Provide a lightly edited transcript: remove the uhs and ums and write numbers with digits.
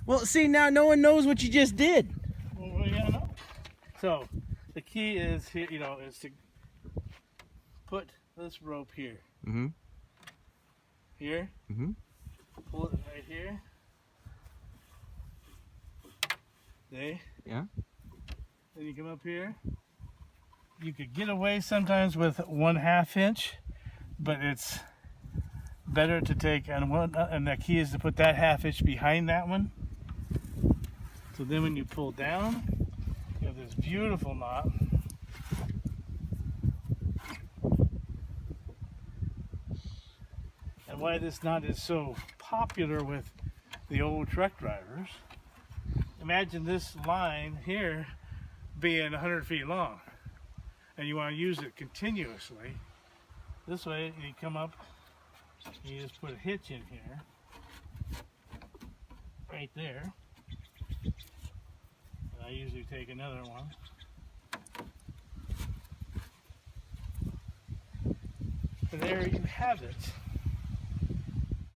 Well, see, now no one knows what you just did. Well, we gotta know. So, the key is here, is to put this rope here. Mm-hmm. Here. Mm-hmm. Pull it right here. See? Yeah. Then you come up here. You could get away sometimes with 1/2 inch, but it's better to take and the key is to put that 1/2 inch behind that one. So then when you pull down, you have this beautiful knot. And why this knot is so popular with the old truck drivers, imagine this line here being 100 feet long, and you want to use it continuously. This way, you come up, you just put a hitch in here, right there. And I usually take another one. And there you have it.